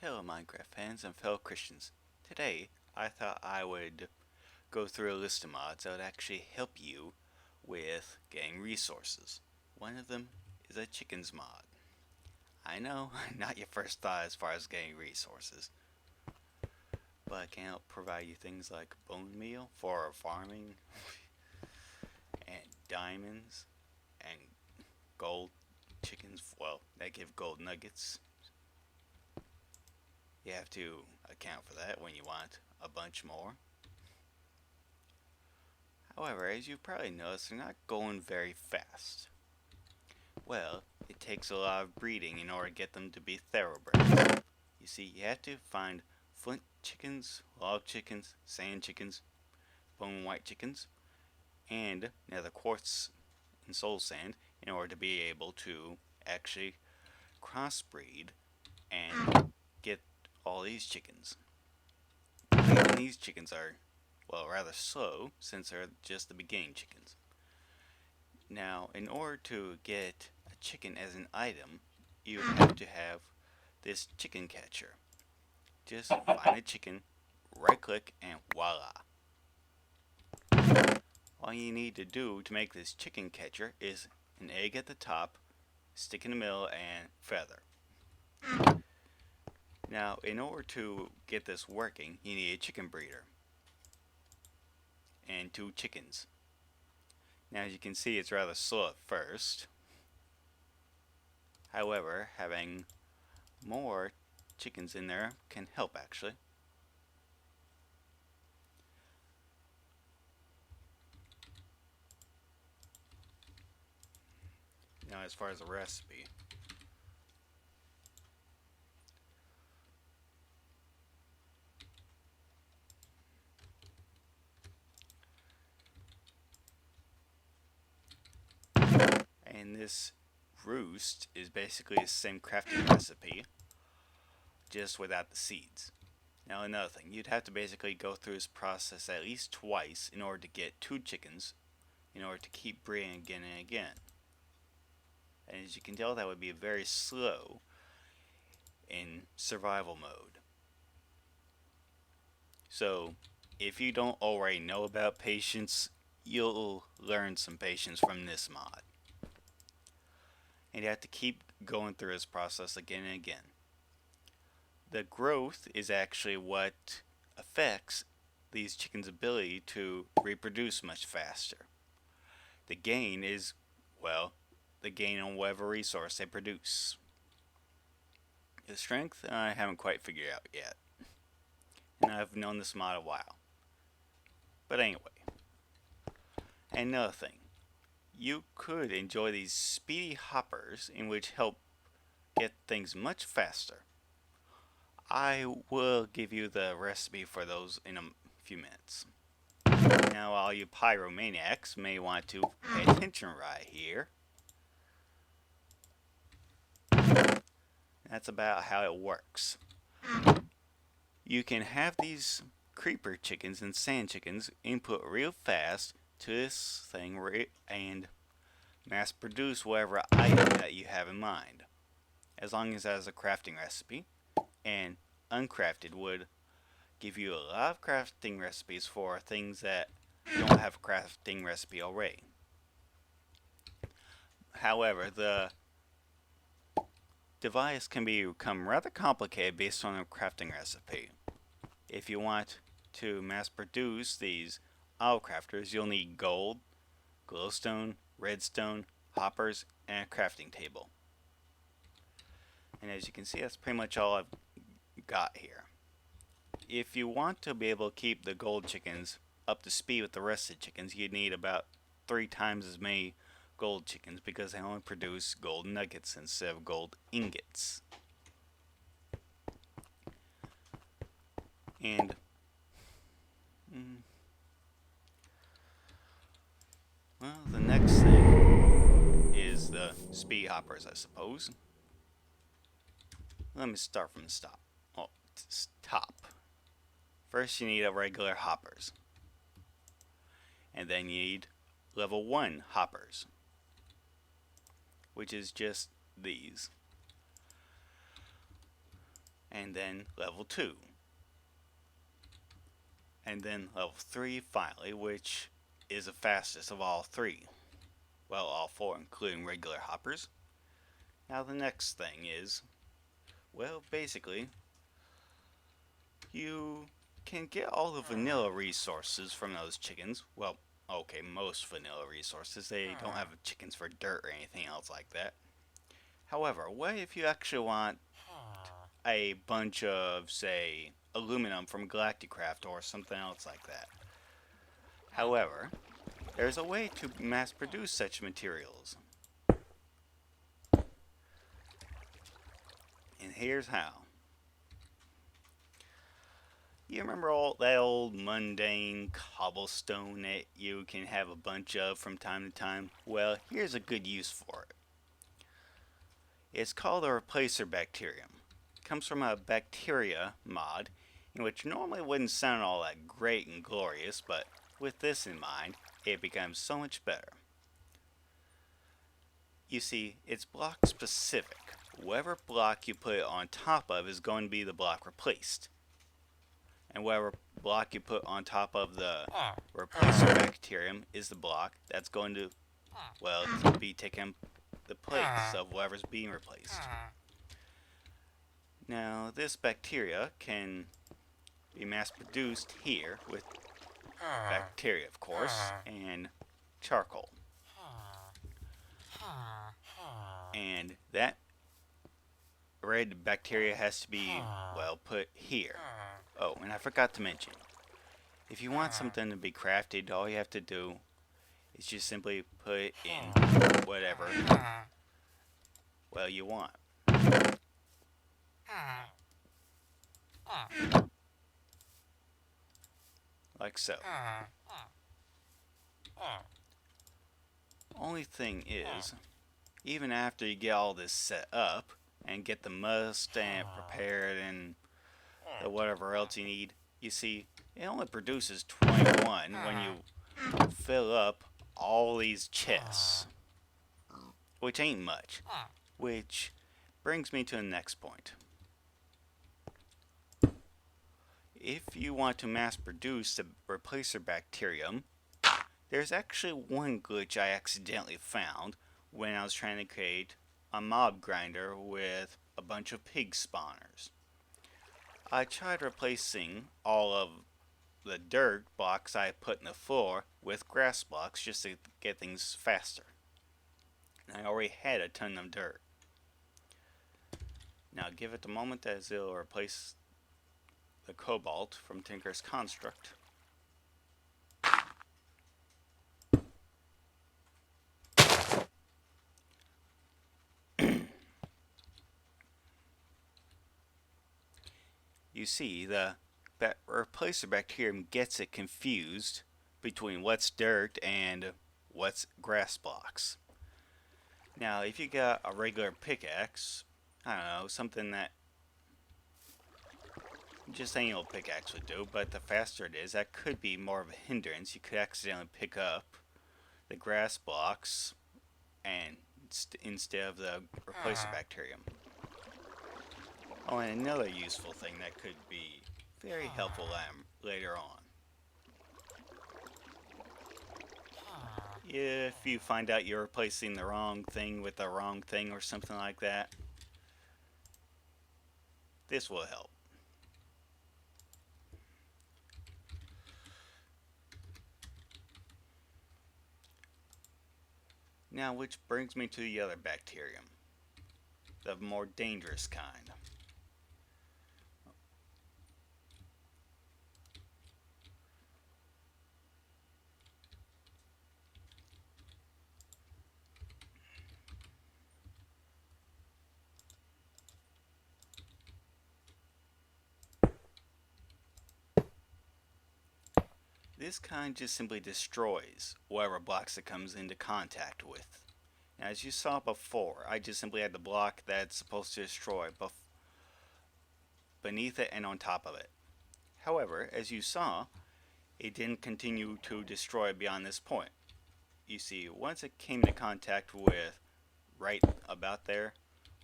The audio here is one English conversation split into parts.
Hello Minecraft fans and fellow Christians. Today, I thought I would go through a list of mods that would actually help you with getting resources. One of them is a chickens mod. I know, not your first thought as far as getting resources, but it can help provide you things like bone meal for farming, and diamonds, and gold chickens, well, that give gold nuggets. You have to account for that when you want a bunch more. However, as you probably noticed, they're not going very fast. Well, it takes a lot of breeding in order to get them to be thoroughbreds. You see, you have to find flint chickens, log chickens, sand chickens, bone white chickens, and nether quartz and soul sand in order to be able to actually crossbreed and get all these chickens. And these chickens are, well, rather slow since they're just the beginning chickens. Now, in order to get a chicken as an item, you have to have this chicken catcher. Just find a chicken, right click, and voila. All you need to do to make this chicken catcher is an egg at the top, stick in the middle, and feather. Now, in order to get this working, you need a chicken breeder and 2 chickens. Now, as you can see, it's rather slow at first. However, having more chickens in there can help actually. Now, as far as the recipe, and this roost is basically the same crafting recipe, just without the seeds. Now, another thing, you'd have to basically go through this process at least twice in order to get 2 chickens, in order to keep breeding again and again. And as you can tell, that would be very slow in survival mode. So, if you don't already know about patience, you'll learn some patience from this mod. And you have to keep going through this process again and again. The growth is actually what affects these chickens' ability to reproduce much faster. The gain is, well, the gain on whatever resource they produce. The strength, I haven't quite figured out yet. And I've known this mod a while. But anyway. Another thing. You could enjoy these speedy hoppers in which help get things much faster. I will give you the recipe for those in a few minutes. Now, all you pyromaniacs may want to pay attention right here. That's about how it works. You can have these creeper chickens and sand chickens input real fast to this thing and mass produce whatever item that you have in mind, as long as that is a crafting recipe. And Uncrafted would give you a lot of crafting recipes for things that don't have a crafting recipe already. However, the device can become rather complicated based on a crafting recipe. If you want to mass produce these auto crafters, you'll need gold, glowstone, redstone, hoppers, and a crafting table. And as you can see, that's pretty much all I've got here. If you want to be able to keep the gold chickens up to speed with the rest of the chickens, you need about 3 times as many gold chickens because they only produce gold nuggets instead of gold ingots. And well, the next thing is the speed hoppers, I suppose. Let me start from the top. First, you need a regular hoppers, and then you need level 1 hoppers, which is just these. and then level 2. And then level 3 finally, which is the fastest of all 3. Well, all 4, including regular hoppers. Now the next thing is, well, basically, you can get all the vanilla resources from those chickens. Well, okay, most vanilla resources. They don't have chickens for dirt or anything else like that. However, what if you actually want a bunch of, say, aluminum from Galacticraft or something else like that? However, there's a way to mass produce such materials. And here's how. You remember all that old mundane cobblestone that you can have a bunch of from time to time? Well, here's a good use for it. It's called a replacer bacterium. It comes from a bacteria mod, in which normally wouldn't sound all that great and glorious, but with this in mind, it becomes so much better. You see, it's block specific. Whatever block you put it on top of is going to be the block replaced. And whatever block you put on top of the replacer bacterium is the block that's going to, well, be taking the place of whatever's being replaced. Now, this bacteria can be mass produced here with bacteria, of course, and charcoal. And that red bacteria has to be, well, put here. Oh, and I forgot to mention, if you want something to be crafted, all you have to do is just simply put it in whatever, well, you want. Like so. Only thing is, even after you get all this set up and get the mud stamp prepared and whatever else you need, you see, it only produces 21 when you fill up all these chests, which ain't much. Which brings me to the next point. If you want to mass produce the replacer bacterium, there's actually one glitch I accidentally found when I was trying to create a mob grinder with a bunch of pig spawners. I tried replacing all of the dirt blocks I put in the floor with grass blocks just to get things faster. And I already had a ton of dirt. Now give it a moment as it'll replace the cobalt from Tinker's Construct. You see, the replacer bacterium gets it confused between what's dirt and what's grass blocks. Now, if you got a regular pickaxe, I don't know, something that just any old pickaxe would do, but the faster it is, that could be more of a hindrance. You could accidentally pick up the grass blocks and instead of the replacer bacterium. Oh, and another useful thing that could be very helpful later on. If you find out you're replacing the wrong thing with the wrong thing or something like that, this will help. Now, which brings me to the other bacterium, the more dangerous kind. This kind just simply destroys whatever blocks it comes into contact with. Now, as you saw before, I just simply had the block that's supposed to destroy beneath it and on top of it. However, as you saw, it didn't continue to destroy beyond this point. You see, once it came into contact with, right about there,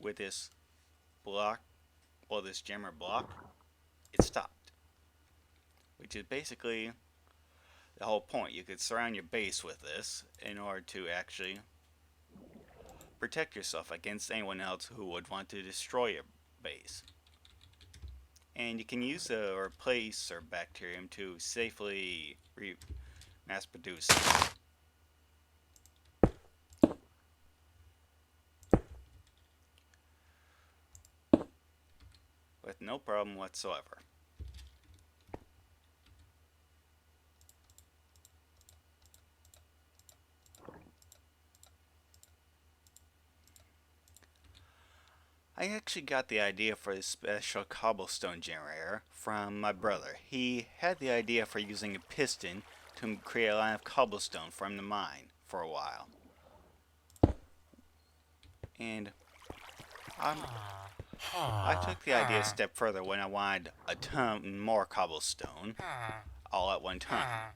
with this block, well, this jammer block, it stopped. Which is basically the whole point. You could surround your base with this in order to actually protect yourself against anyone else who would want to destroy your base. And you can use the replacer bacterium to safely mass produce this. With no problem whatsoever. I actually got the idea for this special cobblestone generator from my brother. He had the idea for using a piston to create a line of cobblestone from the mine for a while. And I took the idea a step further when I wanted a ton more cobblestone all at one time.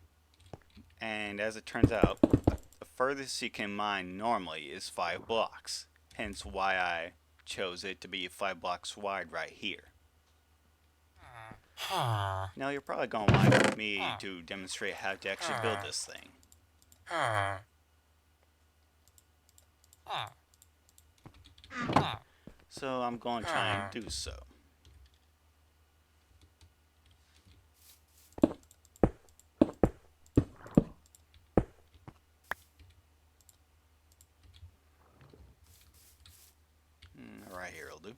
And as it turns out, the furthest you can mine normally is 5 blocks. Hence why I chose it to be 5 blocks wide right here. Now you're probably going to want me to demonstrate how to actually build this thing. So I'm going to try and do so. Right here will do.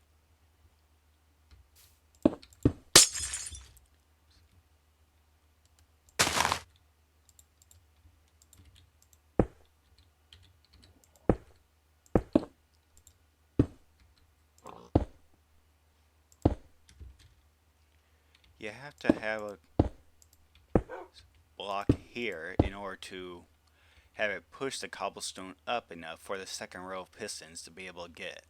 You have to have a block here in order to have it push the cobblestone up enough for the second row of pistons to be able to get it.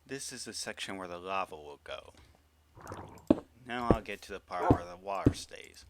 This is the section where the lava will go. Now I'll get to the part where the water stays.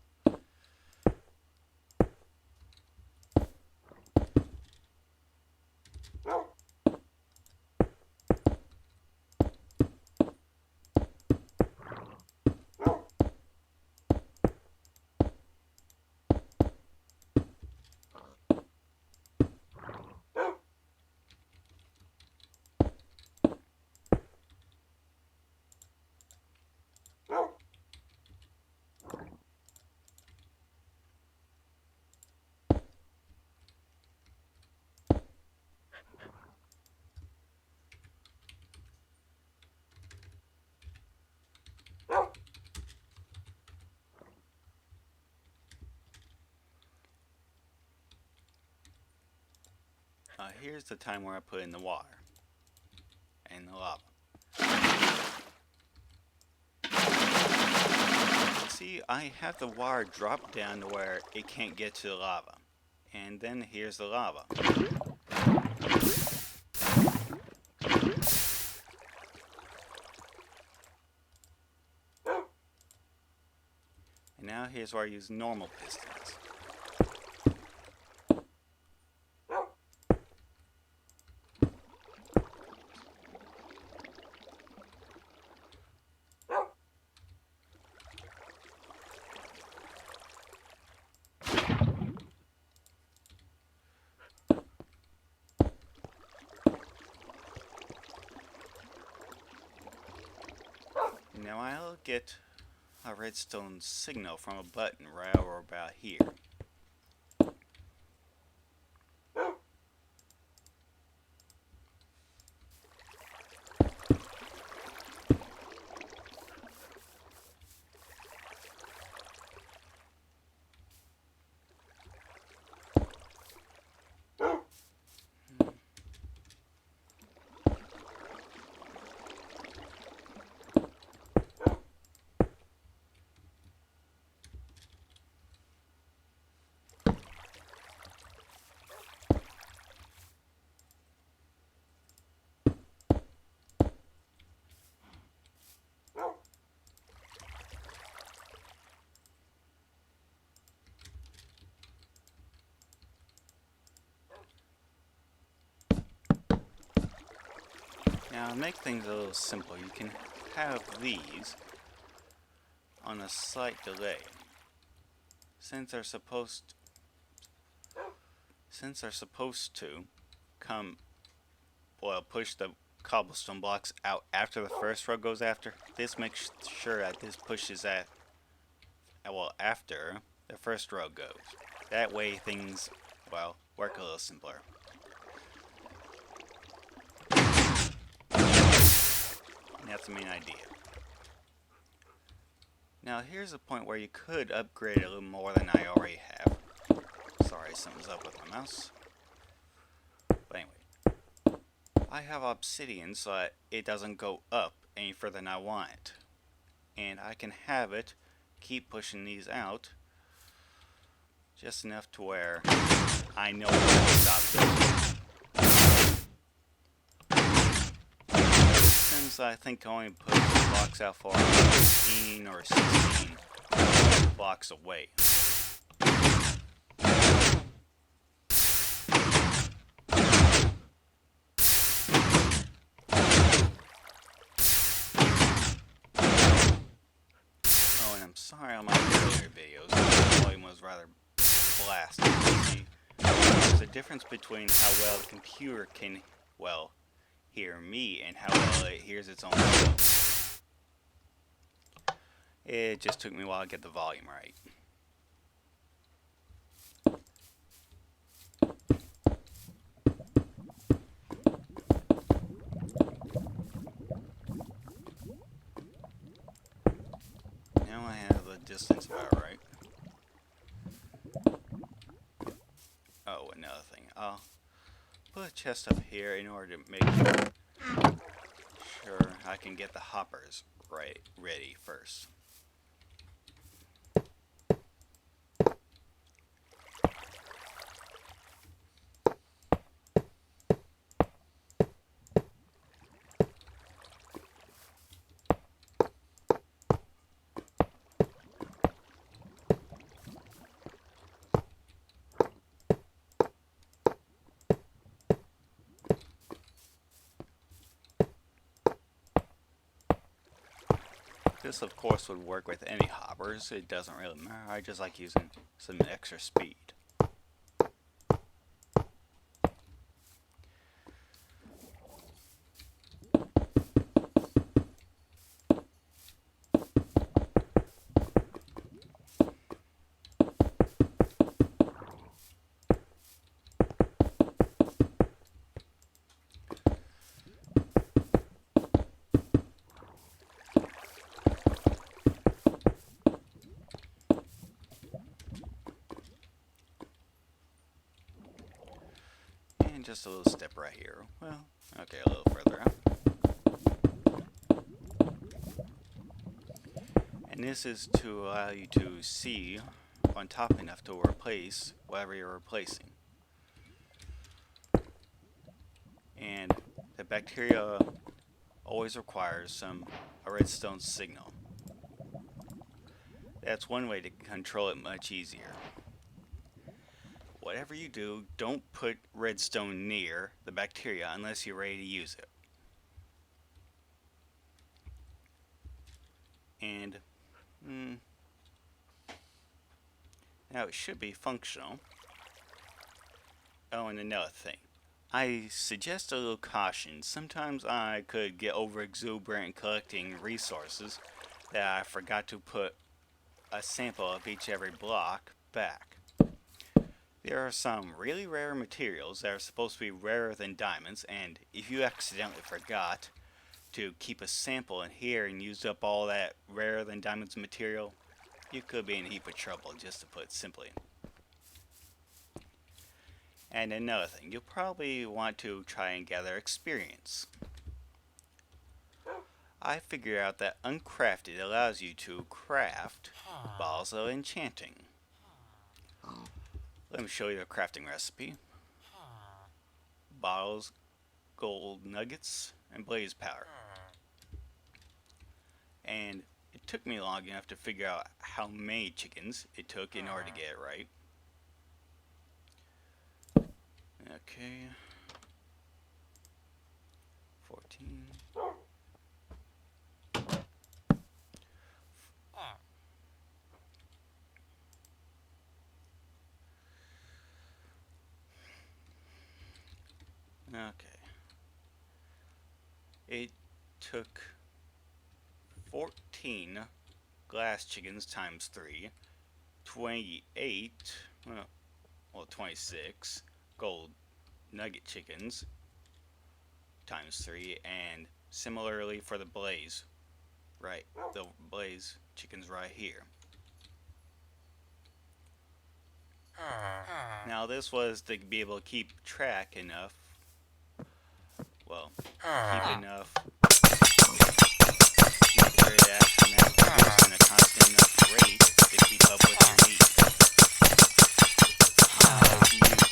Here's the time where I put in the water and the lava. See, I have the water drop down to where it can't get to the lava. And then here's the lava. And now here's where I use normal pistons. Now I'll get a redstone signal from a button right over about here. Now, to make things a little simple, you can have these on a slight delay. Since they're supposed to come, well, push the cobblestone blocks out after the first row goes after, this makes sure that this pushes that, well, after the first row goes. That way things, well, work a little simpler. And that's the main idea. Now here's a point where you could upgrade a little more than I already have. Sorry, something's up with my mouse. But anyway, I have obsidian so that it doesn't go up any further than I want it. And I can have it keep pushing these out just enough to where I know where to stop them. Since I think I only put the blocks out for 15 or 16 blocks away. Oh, and I'm sorry on my earlier videos, the volume was rather blasted. See, there's a difference between how well the computer can, well, hear me and how well it hears its own self. It just took me a while to get the volume right. Now I have the distance about right. Oh, another thing. I'll put a chest up here in order to make sure I can get the hoppers ready first. This of course would work with any hoppers, it doesn't really matter, I just like using some extra speed. Just a little step right here. Well, okay, a little further out. And this is to allow you to see on top enough to replace whatever you're replacing. And the bacteria always requires a redstone signal. That's one way to control it much easier. Whatever you do, don't put redstone near the bacteria unless you're ready to use it. And now it should be functional. Oh, and another thing. I suggest a little caution. Sometimes I could get over exuberant in collecting resources that I forgot to put a sample of every block back. There are some really rare materials that are supposed to be rarer than diamonds, and if you accidentally forgot to keep a sample in here and used up all that rarer than diamonds material, you could be in a heap of trouble, just to put it simply. And another thing, you'll probably want to try and gather experience. I figured out that Uncrafted allows you to craft balls of enchanting. Let me show you a crafting recipe. Bottles, gold nuggets, and blaze powder. And it took me long enough to figure out how many chickens it took in order to get it right. Okay. 14. Okay. It took 14 glass chickens times 3, 28, well 26 gold nugget chickens times 3, and similarly for the blaze, right, the blaze chickens right here. Now this was to be able to keep track enough, well, keep enough, make sure it actually produces in a constant enough rate to keep up with your needs. If you use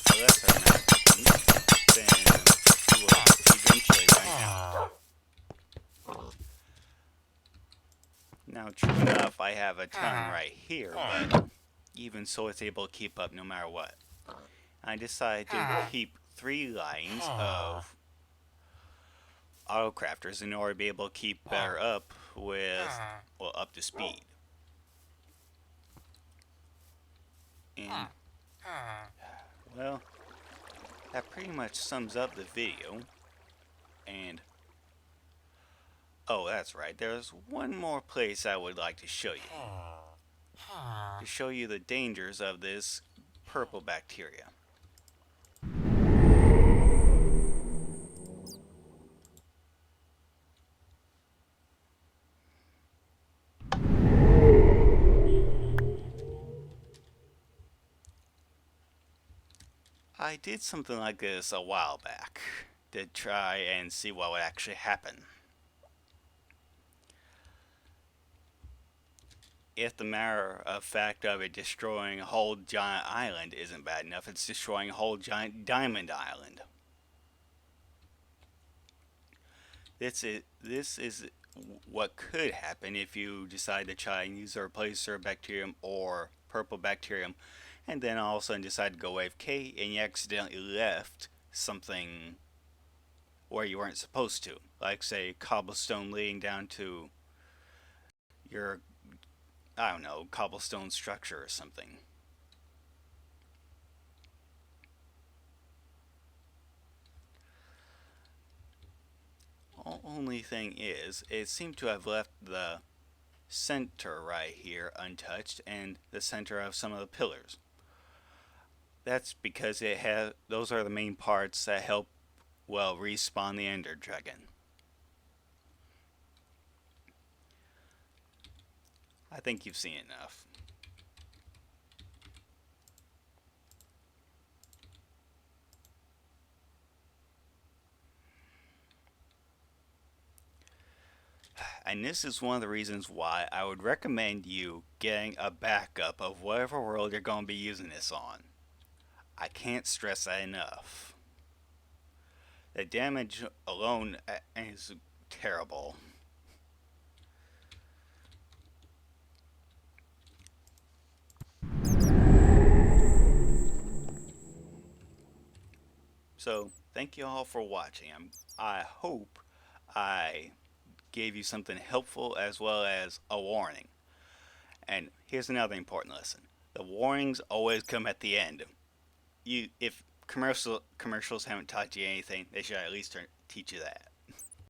a lesser amount of chickens, then you will eventually run out. Now, true enough, I have a ton right here, but even so it's able to keep up no matter what. I decided to keep 3 lines of auto crafters in order to be able to keep better up with, well, up to speed. And, well, that pretty much sums up the video. And, oh, that's right, there's one more place I would like to show you. To show you the dangers of this purple bacteria. I did something like this a while back to try and see what would actually happen. If the matter of fact of it destroying a whole giant island isn't bad enough, it's destroying a whole giant diamond island. This is what could happen if you decide to try and use a replacer bacterium or purple bacterium, and then all of a sudden decide to go AFK and you accidentally left something where you weren't supposed to, like say cobblestone leading down to your, I don't know, cobblestone structure or something. Only thing is, it seemed to have left the center right here untouched and the center of some of the pillars. That's because it has, those are the main parts that help, well, respawn the Ender Dragon. I think you've seen enough. And this is one of the reasons why I would recommend you getting a backup of whatever world you're going to be using this on. I can't stress that enough. The damage alone is terrible. So, thank you all for watching. I hope I gave you something helpful as well as a warning. And here's another important lesson. The warnings always come at the end. If commercials haven't taught you anything, they should at least teach you that.